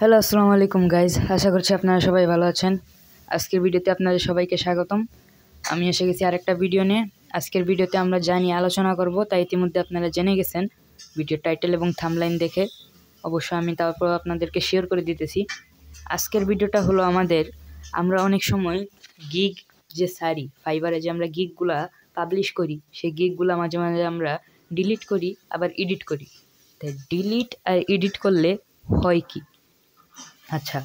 Hello, আসসালামু আলাইকুম guys. আশা করছি আপনারা সবাই ভালো আছেন। আজকের ভিডিওতে আপনাদের সবাইকে স্বাগতম। আমি এসে গেছি আরেকটা ভিডিও নিয়ে। আজকের ভিডিওতে আমরা যা নিয়ে আলোচনা করব তা ইতিমধ্যে আপনারা জেনে গেছেন ভিডিও টাইটেল এবং থাম্বনেইল দেখে। অবশ্য আমি তারপর আপনাদেরকে শেয়ার করে দিতেছি। আজকের ভিডিওটা হলো আমরা অনেক সময় গিগ যে সারি ফাইবারে যে আমরা গিগগুলা পাবলিশ করি, সেই গিগগুলা মাঝে মাঝে আমরা ডিলিট করি, আবার এডিট করি। তাই ডিলিট আর এডিট করলে হয় কি? আচ্ছা,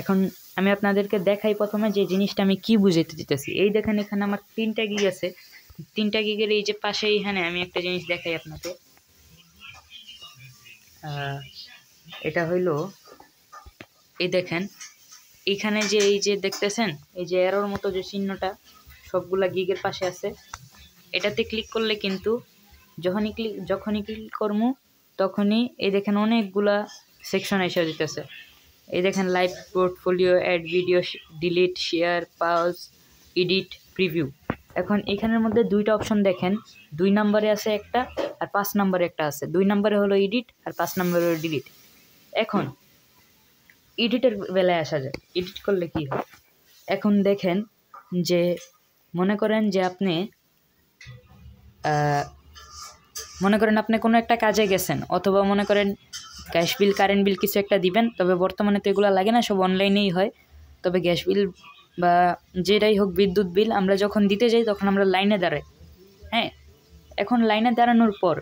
এখন আমি আপনাদেরকে দেখাই প্রথমে যে জিনিসটা আমি কি বুঝাইতে দিতেছি। এই দেখেন, এখানে আমার 3টা গিগ আছে। 3টা গিগের এই যে পাশে এইখানে আমি একটা জিনিস দেখাই আপনাকে। এটা হইলো, এই দেখেন এইখানে যে এই যে দেখতেছেন এই যে এরোর মতো যে চিহ্নটা সবগুলা গিগের পাশে আছে, এটাতে ক্লিক করলে কিন্তু যখনই ক্লিক করবো তখনই এই দেখেন অনেকগুলা সেকশন এসে দিতেছে। এই দেখেন live portfolio, add video, delete, share, pause, edit, preview. এখন এখানের মধ্যে 2টা অপশন দেখেন, 2 নম্বরে আছে একটা আর 5 নম্বরে একটা আছে। 2 নম্বরে হলো এডিট আর 5 নম্বরে হলো ডিলিট। এখন এডিটের বেলায় আসা যায়। এডিট করলে কি হয়? এখন দেখেন যে মনে করেন আপনি কোনো একটা কাজে গেছেন, অথবা মনে করেন গ্যাস বিল, কারেন্ট বিল কিছু একটা দিবেন। তবে বর্তমানে তো এগুলো লাগে না, সব অনলাইনেই হয়। তবে গ্যাস বিল বা যেটাই হোক, বিদ্যুৎ বিল আমরা যখন দিতে যাই তখন আমরা লাইনে দাঁড়াই। হ্যাঁ, এখন লাইনে দাঁড়ানোর পর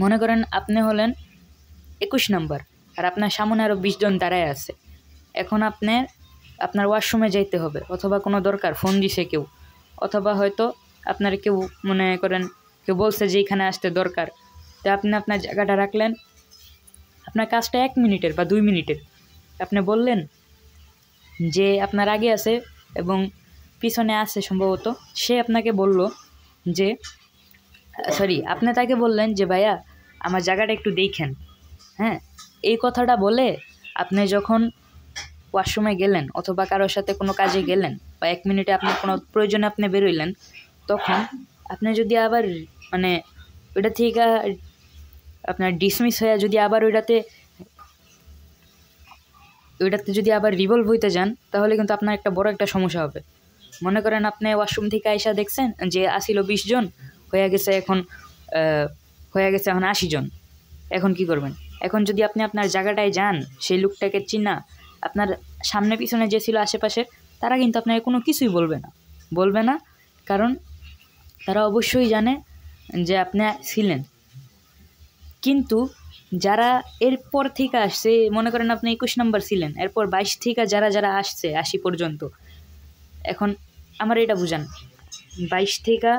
মনে করেন আপনি হলেন 21 নম্বর আর আপনার সামনে আরও 20 জন দাঁড়ায় আছে। এখন আপনার ওয়াশরুমে যাইতে হবে, অথবা কোনো দরকার, ফোন দিছে কেউ, অথবা হয়তো আপনার কেউ মনে করেন কেউ বলছে যে এখানে আসতে দরকার। তো আপনি আপনার জায়গাটা রাখলেন, আপনার কাজটা 1 মিনিটের বা 2 মিনিটের। আপনি বললেন যে আপনার আগে আছে এবং পিছনে আছে সম্ভবত, সে আপনাকে বলল যে আপনি তাকে বললেন যে ভাইয়া আমার জায়গাটা একটু দেখেন। হ্যাঁ, এই কথাটা বলে আপনি যখন ওয়াশরুমে গেলেন অথবা কারোর সাথে কোনো কাজে গেলেন বা 1 মিনিটে আপনার কোনো প্রয়োজনে আপনি বেরোইলেন, তখন আপনি যদি আবার ওইটা থেকে আপনার ডিসমিস হয়ে যদি আবার ওইটাতে যদি আবার রিভলভ হইতে যান, তাহলে কিন্তু আপনার একটা বড় একটা সমস্যা হবে। মনে করেন আপনি ওয়াশরুম থেকে আইসা দেখছেন যে আসিল 20 জন, হয়ে গেছে এখন 80 জন। এখন কি করবেন? এখন যদি আপনি আপনার জায়গাটায় যান, সেই লোকটাকে চিনা, আপনার সামনে পিছনে যে ছিল আশেপাশে, তারা কিন্তু আপনাকে কোনো কিছুই বলবে না, কারণ তারা অবশ্যই জানে যে আপনি ছিলেন। কিন্তু যারা এরপর থেকে আসছে, মনে করেন আপনি 21 নম্বর ছিলেন, এরপর 22 থেকে যারা আসছে 80 পর্যন্ত, এখন আমার এটা বুঝান, 22 থেকে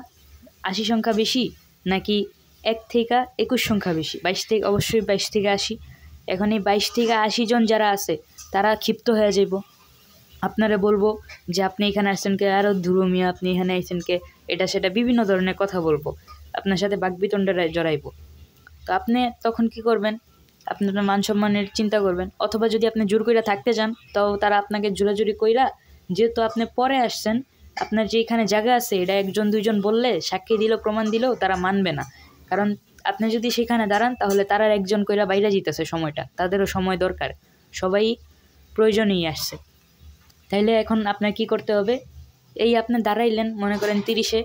80 সংখ্যা বেশি নাকি 1 থেকে 21 সংখ্যা বেশি? অবশ্যই 22 থেকে 80। এখন এই 22 থেকে 80 জন যারা আছে তারা ক্ষিপ্ত হয়ে যাইব, আপনারা বলবো যে আপনি এখানে আসছেন কে, আরও ধুরুমিয়া আপনি এখানে আসছেন কে, এটা সেটা বিভিন্ন ধরনের কথা বলবো, আপনার সাথে বাকবিতণ্ডা জড়াইব। তো আপনি তখন কি করবেন? আপনার মান সম্মানের চিন্তা করবেন, অথবা যদি আপনি জোর কইরা থাকতে যান, তাও তারা আপনাকে জোরাজুরি কইরা, যেহেতু আপনি পরে আসছেন, আপনার যে এখানে জায়গা আছে এটা 1 2 জন বললে, সাক্ষী দিল, প্রমাণ দিলেও তারা মানবে না। কারণ আপনি যদি সেখানে দাঁড়ান, তাহলে তারা 1 জন কইরা বাইরে যেতেছে, সময়টা তাদেরও সময় দরকার, সবাই প্রয়োজনেই আসছে। তাইলে এখন আপনার কি করতে হবে? এই আপনি দাঁড়াইলেন, মনে করেন 30-এ,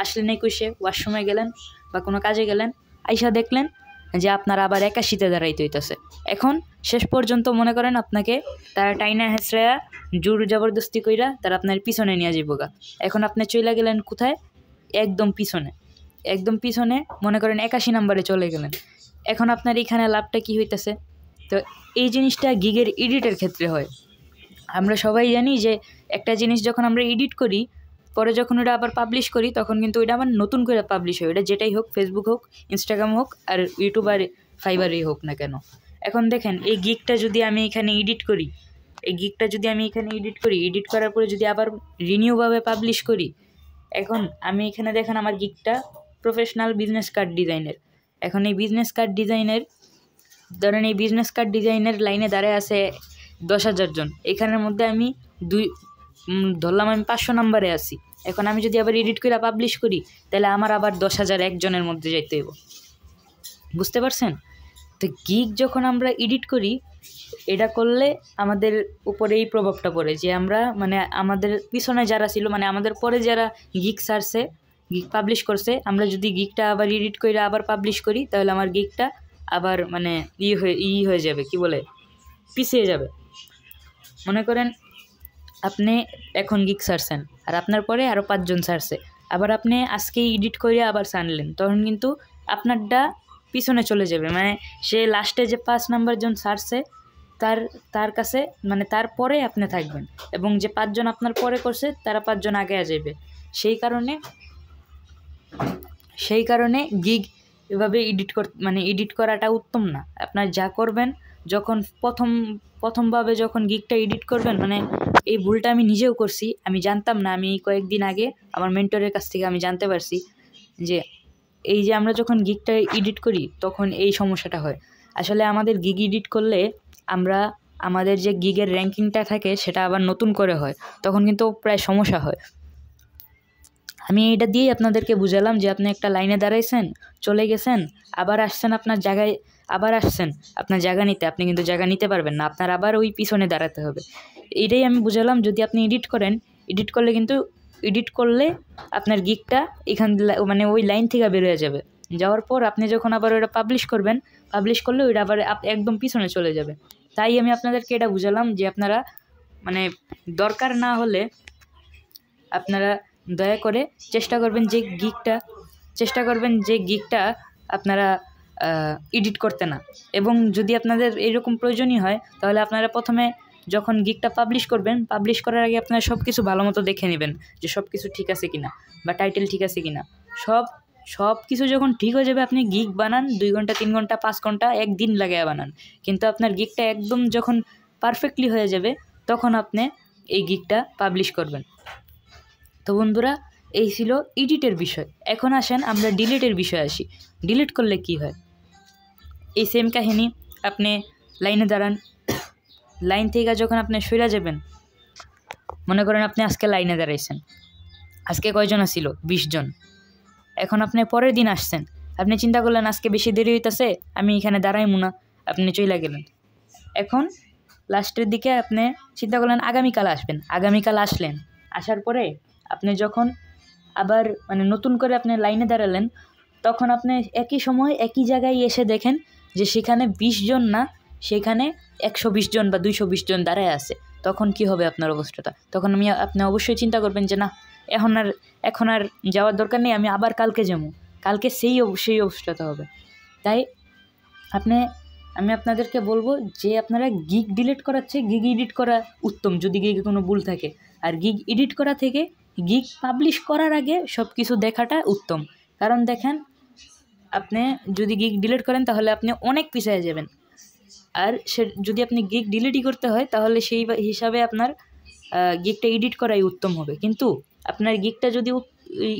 আসলেন 21-এ, ওয়াশরুমে গেলেন বা কোনো কাজে গেলেন, আইসা দেখলেন যে আপনার আবার 81-তে দাঁড়াইতে হইতেছে। এখন শেষ পর্যন্ত মনে করেন আপনাকে তারা টাইনা হেসড়ায়া জোর জবরদস্তি কইরা তারা আপনার পিছনে নিয়ে যাইব গা। এখন আপনি চলে গেলেন কোথায়? একদম পিছনে মনে করেন 81 নম্বরে চলে গেলেন। এখন আপনার এখানে লাভটা কি হইতেছে? তো এই জিনিসটা গিগের এডিটের ক্ষেত্রে হয়। আমরা সবাই জানি যে একটা জিনিস যখন আমরা এডিট করি, পরে যখন ওটা আবার পাবলিশ করি, তখন কিন্তু ওইটা আবার নতুন করে পাবলিশ হয়। ওটা যেটাই হোক, ফেসবুক হোক, ইনস্টাগ্রাম হোক, আর ইউটিউব আর ফাইবারই হোক না কেন। এখন দেখেন এই গিগটা যদি আমি এখানে এডিট করি, এডিট করার পরে যদি আবার রিনিউভাবে পাবলিশ করি, এখন আমি এখানে দেখেন আমার গিগটা প্রফেশনাল বিজনেস কার্ড ডিজাইনের। এখন এই বিজনেস কার্ড ডিজাইনের লাইনে দাঁড়ায় আছে 10,000 জন। এখানের মধ্যে আমি ধরলাম আমি 500 নম্বরে আছি। এখন আমি যদি আবার এডিট করে পাবলিশ করি, তাহলে আমার আবার 10,001 জনের মধ্যে যাইতে হইব। বুঝতে পারছেন? তো গিগ যখন আমরা এডিট করি, এটা করলে আমাদের উপরে এই প্রভাবটা পড়ে যে আমরা মানে আমাদের পিছনে যারা ছিল মানে আমাদের পরে যারা গিগ সারছে, গিগ পাবলিশ করছে, আমরা যদি গিগটা আবার এডিট করে আবার পাবলিশ করি তাহলে আমার গিগটা আবার মানে হয়ে যাবে, কি বলে, পিছিয়ে যাবে। মনে করেন আপনি এখন গিগ সারছেন আর আপনার পরে আরও 5 জন সারছে, আবার আপনি আজকেই এডিট করে আবার সারলেন, তখন কিন্তু আপনারটা পিছনে চলে যাবে। মানে সে লাস্টে যে 5 নাম্বার জন সারছে তার কাছে মানে তারপরে আপনি থাকবেন, এবং যে 5 জন আপনার পরে করছে তারা 5 জন আগে যাবে। সেই কারণে গিগ এভাবে এডিট করাটা উত্তম না। আপনার যা করবেন যখন প্রথমভাবে যখন গিগটা এডিট করবেন, মানে এই ভুলটা আমি নিজেও করছি, আমি জানতাম না। আমি কয়েকদিন আগে আমার মেন্টরের কাছ থেকে আমি জানতে পারছি যে এই যে আমরা যখন গিগটা এডিট করি তখন এই সমস্যাটা হয়। আসলে আমাদের গিগ এডিট করলে আমাদের যে গিগের র্যাঙ্কিংটা থাকে সেটা আবার নতুন করে হয়, তখন কিন্তু প্রায় সমস্যা হয়। আমি এটা দিয়েই আপনাদেরকে বুঝালাম যে আপনি একটা লাইনে দাঁড়াইছেন, চলে গেছেন, আবার আসছেন আপনার জায়গায়, আবার আসছেন আপনার জায়গা নিতে, আপনি কিন্তু জায়গা নিতে পারবেন না, আপনার আবার ওই পিছনে দাঁড়াতে হবে। এটাই আমি বুঝালাম। যদি আপনি এডিট করলে আপনার গিগটা এখান মানে ওই লাইন থেকে বেরোয় যাবে, যাওয়ার পর আপনি যখন আবার ওটা পাবলিশ করলে ওইটা আবার একদম পিছনে চলে যাবে। তাই আমি আপনাদেরকে এটা বুঝালাম যে আপনারা মানে দরকার না হলে আপনারা দয়া করে চেষ্টা করবেন যে গিগটা আপনারা এডিট করতে না। এবং যদি আপনাদের এরকম প্রয়োজনই হয় তাহলে আপনারা প্রথমে যখন গিগটা পাবলিশ করার আগে আপনারা সব কিছু ভালো মতো দেখে নেবেন যে সব কিছু ঠিক আছে কিনা, বা টাইটেল ঠিক আছে কিনা। সব কিছু যখন ঠিক হয়ে যাবে আপনি গিগ বানান, 2 ঘন্টা 3 ঘন্টা 5 ঘন্টা একদিন লাগায় বানান, কিন্তু আপনার গিগটা একদম যখন পারফেক্টলি হয়ে যাবে তখন আপনি এই গিগটা পাবলিশ করবেন। তো বন্ধুরা, এই ছিল এডিটের বিষয়। এখন আসেন আমরা ডিলিটের বিষয়ে আসি। ডিলিট করলে কি হয়? এই সেম কাহিনী। আপনি লাইনে দাঁড়ান, লাইন থেকে যখন আপনি সরে যাবেন, মনে করেন আপনি আজকে লাইনে দাঁড়াইছেন, আজকে কয়জন ছিল? 20 জন। এখন আপনি পরের দিন আসছেন, আপনি চিন্তা করলেন আজকে বেশি দেরি হইতেছে, আমি এখানে দাঁড়াইমু না, আপনি চলে গেলেন। এখন লাস্টের দিকে আপনি চিন্তা করলেন আগামীকাল আসবেন, আগামীকাল আসলেন, আসার পরে আপনি যখন আবার মানে নতুন করে আপনি লাইনে দাঁড়ালেন, তখন আপনি একই সময় একই জায়গায় এসে দেখেন যে সেখানে 20 জন না, সেখানে 120 জন বা 220 জন দাঁড়ায় আছে। তখন কি হবে আপনার অবস্থাটা? তখন আপনি অবশ্যই চিন্তা করবেন যে না, এখন আর যাওয়ার দরকার নেই, আমি আবার কালকে যাবো, কালকে সেই অবস্থাটা হবে। তাই আমি আপনাদেরকে বলবো যে আপনারা গিগ ডিলিট করার চেয়ে গিগ এডিট করা উত্তম, যদি গিগে কোনো ভুল থাকে। আর গিগ এডিট করা থেকে গিগ পাবলিশ করার আগে সব কিছু দেখাটা উত্তম। কারণ দেখেন, আপনি যদি গিগ ডিলিট করেন তাহলে আপনি অনেক পিছিয়ে যাবেন, আর যদি আপনি গিগ ডিলিটই করতে হয় তাহলে সেই হিসাবে আপনার গিগটা এডিট করাই উত্তম হবে। কিন্তু আপনার গিগটা যদি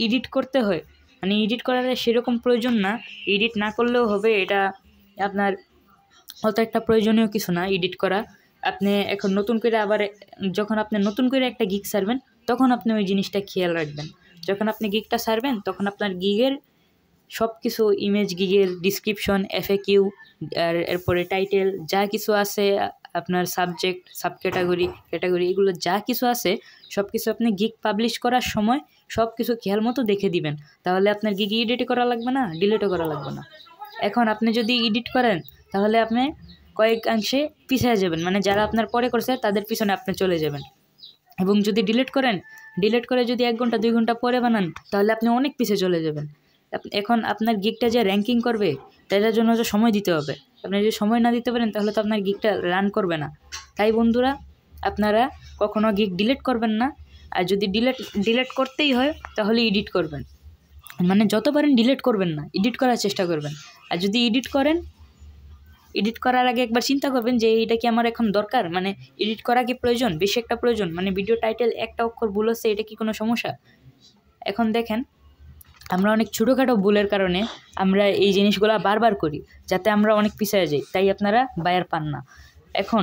এডিট করতে হয়, মানে এডিট করার সেরকম প্রয়োজন না, এডিট না করলেও হবে, এটা আপনার অত একটা প্রয়োজনীয় কিছু না এডিট করা। আপনি এখন যখন আপনি নতুন করে একটা গিগ সারবেন তখন আপনি ওই জিনিসটা খেয়াল রাখবেন। যখন আপনি গিগটা সারবেন তখন আপনার গিগের সব কিছু, ইমেজ, গিগের ডিসক্রিপশন, FAQ, আর এরপরে টাইটেল, যা কিছু আছে, আপনার সাবজেক্ট, ক্যাটাগরি, এগুলো যা কিছু আছে সব কিছু আপনি গিগ পাবলিশ করার সময় সব কিছু খেয়াল মতো দেখে দিবেন। তাহলে আপনার গিগ এডিটও করা লাগবে না, ডিলিটও করা লাগবে না। এখন আপনি যদি এডিট করেন তাহলে আপনি কয়েকাংশে পিছিয়ে যাবেন, মানে যারা আপনার পরে করছে তাদের পিছনে আপনি চলে যাবেন। এবং যদি ডিলিট করে যদি 1 ঘন্টা 2 ঘন্টা পরে বানান তাহলে আপনি অনেক পিছিয়ে চলে যাবেন। এখন আপনার গিগটা যে র্যাঙ্কিং করবে তাদের জন্য যে সময় দিতে হবে, আপনি যদি সময় না দিতে পারেন তাহলে তো আপনার গিগটা রান করবে না। তাই বন্ধুরা, আপনারা কখনো গিগ ডিলিট করবেন না। আর যদি ডিলিট করতেই হয় তাহলে এডিট করবেন, মানে যত পারেন ডিলিট করবেন না, এডিট করার চেষ্টা করবেন। আর যদি এডিট করার আগে একবার চিন্তা করবেন যে এটা কি আমার এখন দরকার, মানে এডিট করা কি প্রয়োজন, বেশি একটা প্রয়োজন, মানে ভিডিও টাইটেল একটা অক্ষর ভুল হচ্ছে, এটা কি কোনো সমস্যা? এখন দেখেন, আমরা অনেক ছোটোখাটো ভুলের কারণে আমরা এই জিনিসগুলো বারবার করি, যাতে আমরা অনেক পিছিয়ে যাই, তাই আপনারা বায়ার পান না। এখন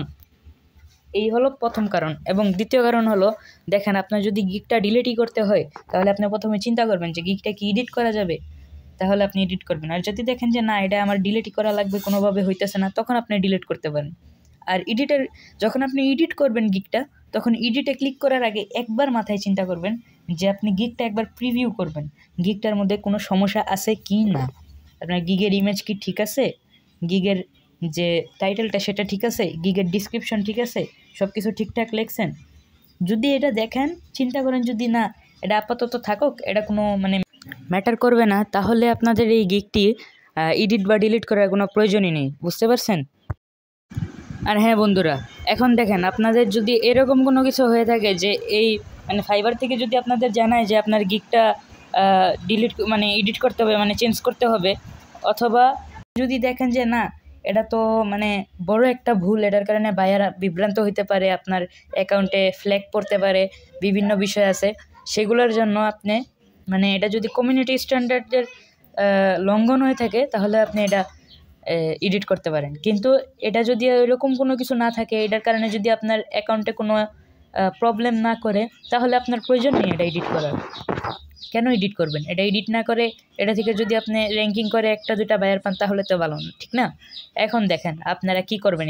এই হলো প্রথম কারণ। এবং দ্বিতীয় কারণ হলো, দেখেন আপনার যদি গিগটা ডিলিটই করতে হয় তাহলে আপনি প্রথমে চিন্তা করবেন যে গিগটা কি এডিট করা যাবে, তাহলে আপনি এডিট করবেন। আর যদি দেখেন যে না, এটা আমার ডিলিটই করা লাগবে, কোনোভাবে হইতেছে না, তখন আপনি ডিলিট করতে পারেন। আর যখন আপনি এডিট করবেন গিগটা, তখন এডিটে ক্লিক করার আগে একবার মাথায় চিন্তা করবেন যে আপনি গিগটা একবার প্রিভিউ করবেন, গিগটার মধ্যে কোনো সমস্যা আছে কি না, আপনার গিগের ইমেজ কি ঠিক আছে, গিগের যে টাইটেলটা সেটা ঠিক আছে, গিগের ডিসক্রিপশন ঠিক আছে, সব কিছু ঠিকঠাক লিখছেন। যদি এটা দেখেন, চিন্তা করেন যদি না এটা আপাতত থাকুক, এটা কোনো ম্যাটার করবে না, তাহলে আপনাদের এই গিগটি এডিট বা ডিলিট করার কোনো প্রয়োজনই নেই, বুঝতে পারছেন? আর হ্যাঁ বন্ধুরা, এখন দেখেন আপনাদের যদি এরকম কোনো কিছু হয়ে থাকে যে এই ফাইবার থেকে যদি আপনাদের জানায় যে আপনার গিগটা ডিলিট এডিট করতে হবে, চেঞ্জ করতে হবে, অথবা যদি দেখেন যে না এটা তো বড় একটা ভুল, এটার কারণে বায়ার বিভ্রান্ত হইতে পারে, আপনার অ্যাকাউন্টে ফ্ল্যাগ পড়তে পারে, বিভিন্ন বিষয় আছে, সেগুলোর জন্য আপনি এটা যদি কমিউনিটি স্ট্যান্ডার্ডের লঙ্ঘন হয়ে থাকে তাহলে আপনি এটা এডিট করতে পারেন। কিন্তু এটা যদি এরকম কোনো কিছু না থাকে, এটার কারণে যদি আপনার অ্যাকাউন্টে কোনো প্রবলেম না করে, তাহলে আপনার প্রয়োজন নেই এটা এডিট করার। কেন এডিট করবেন? এটা এডিট না করে এটা থেকে যদি আপনি র্যাঙ্কিং করে 1-2টা বায়ার পান তাহলে তো ভালো না, ঠিক না? এখন দেখেন আপনারা কি করবেন,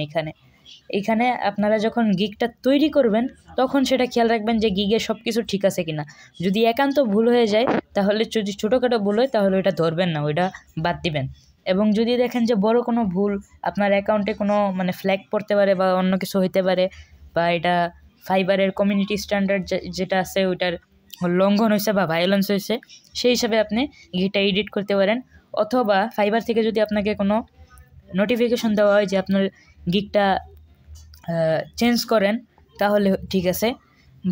এইখানে আপনারা যখন গিগটা তৈরি করবেন তখন সেটা খেয়াল রাখবেন যে গিগে সব কিছু ঠিক আছে কিনা। যদি একান্ত ভুল হয়ে যায়, তাহলে যদি ছোটোখাটো ভুল হয় তাহলে ওইটা ধরবেন না, ওইটা বাদ দিবেন। এবং যদি দেখেন যে বড় কোনো ভুল, আপনার অ্যাকাউন্টে কোনো ফ্ল্যাগ পড়তে পারে বা অন্য কিছু হইতে পারে, বা এটা ফাইবারের কমিউনিটি স্ট্যান্ডার্ড যেটা আছে ওইটার লঙ্ঘন হয়েছে বা ভায়োলেন্স হয়েছে, সেই হিসাবে আপনি গিগটা এডিট করতে পারেন। অথবা ফাইবার থেকে যদি আপনাকে কোনো নোটিফিকেশন দেওয়া হয় যে আপনার গিগটা চেঞ্জ করেন, তাহলে ঠিক আছে।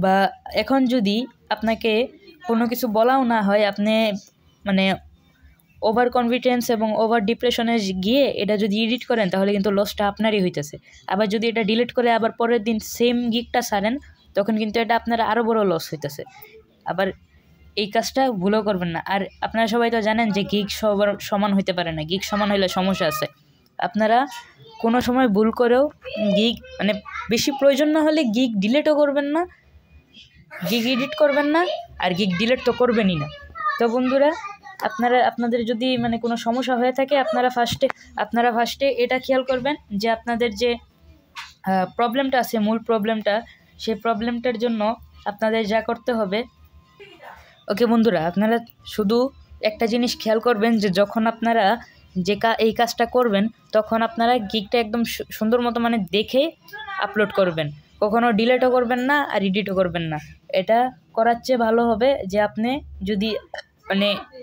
বা এখন যদি আপনাকে কোনো কিছু বলাও না হয়, আপনি ওভার কনফিডেন্স এবং ওভার ডিপ্রেশনে গিয়ে এটা যদি এডিট করেন, তাহলে কিন্তু লসটা আপনারই হইতেছে। আবার যদি এটা ডিলিট করে আবার পরের দিন সেম গিগটা ছাড়েন, তখন কিন্তু এটা আপনার আরও বড় লস হইতেছে। আবার এই কাজটা ভুলও করবেন না। আর আপনারা সবাই তো জানেন যে গিগ সবার সমান হইতে পারে না, গিগ সমান হইলে সমস্যা আছে। আপনারা কোনো সময় ভুল করেও গিগ বেশি প্রয়োজন না হলে গিগ ডিলিটও করবেন না, গিগ এডিট করবেন না, আর গিগ ডিলিট তো করবেনই না। তো বন্ধুরা, আপনাদের যদি কোনো সমস্যা হয়ে থাকে, আপনারা ফার্স্টে এটা খেয়াল করবেন যে আপনাদের যে প্রবলেমটা আছে, মূল প্রবলেমটা, সেই প্রবলেমটার জন্য আপনাদের যা করতে হবে। ওকে বন্ধুরা, আপনারা শুধু একটা জিনিস খেয়াল করবেন যে যখন আপনারা এই কাজটা করবেন, তখন আপনারা গিগটা একদম সুন্দর মতো দেখে আপলোড করবেন, কখনো ডিলিটও করবেন না আর এডিটও করবেন না। এটা করার চেয়ে ভালো হবে যে আপনি যদি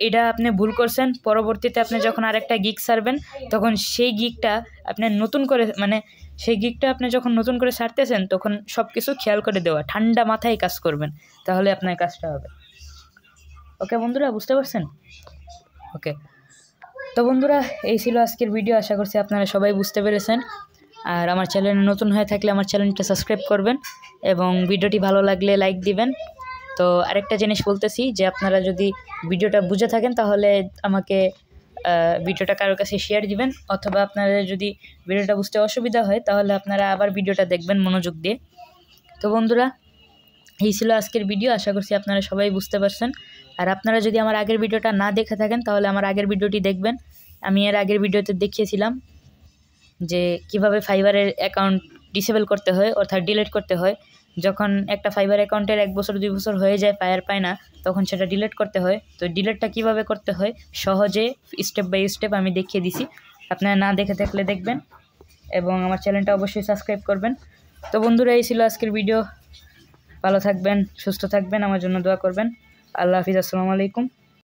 এটা আপনি ভুল করছেন, পরবর্তীতে আপনি যখন আরেকটা গিগ ছাড়বেন, তখন সেই গিগটা আপনি নতুন করে সেই গিগটা আপনি যখন নতুন করে ছাড়তেছেন, তখন সব কিছু খেয়াল করে দেওয়া, ঠান্ডা মাথায় কাজ করবেন, তাহলে আপনার কাজটা হবে। ওকে বন্ধুরা, বুঝতে পারছেন? ওকে, তো বন্ধুরা, এই ছিল আজকের ভিডিও। আশা করছি আপনারা সবাই বুঝতে পেরেছেন। আর আমার চ্যানেলে নতুন হয়ে থাকলে আমার চ্যানেলটা সাবস্ক্রাইব করবেন এবং ভিডিওটি ভালো লাগলে লাইক দিবেন। তো আরেকটা জিনিস বলতেছি যে আপনারা যদি ভিডিওটা বুঝে থাকেন, তাহলে আমাকে ভিডিওটা কারোর কাছে শেয়ার দিবেন, অথবা আপনারা যদি ভিডিওটা বুঝতে অসুবিধা হয়, তাহলে আপনারা আবার ভিডিওটা দেখবেন মনোযোগ দিয়ে। তো বন্ধুরা, এই ছিল আজকের ভিডিও। আশা করছি আপনারা সবাই বুঝতে পারছেন। আর আপনারা যদি আমার আগের ভিডিওটা না দেখে থাকেন, তাহলে আমার আগের ভিডিওটি দেখবেন। আমি এর আগের ভিডিওতে দেখিয়েছিলাম যে কিভাবে ফাইবারের অ্যাকাউন্ট ডিসেবল করতে হয়, অর্থাৎ ডিলিট করতে হয়। যখন একটা ফাইবার অ্যাকাউন্টের 1 বছর 2 বছর হয়ে যায়, পায় না, তখন সেটা ডিলিট করতে হয়। তো ডিলিটটা কিভাবে করতে হয় সহজে স্টেপ বাই স্টেপ আমি দেখিয়ে দিছি। আপনারা না দেখে থাকলে দেখবেন এবং আমার চ্যানেলটা অবশ্যই সাবস্ক্রাইব করবেন। তো বন্ধুরা, এই ছিল আজকের ভিডিও। ভালো থাকবেন, সুস্থ থাকবেন, আমার জন্য দোয়া করবেন। আল্লাহ হাফিজ, আসসালামু আলাইকুম।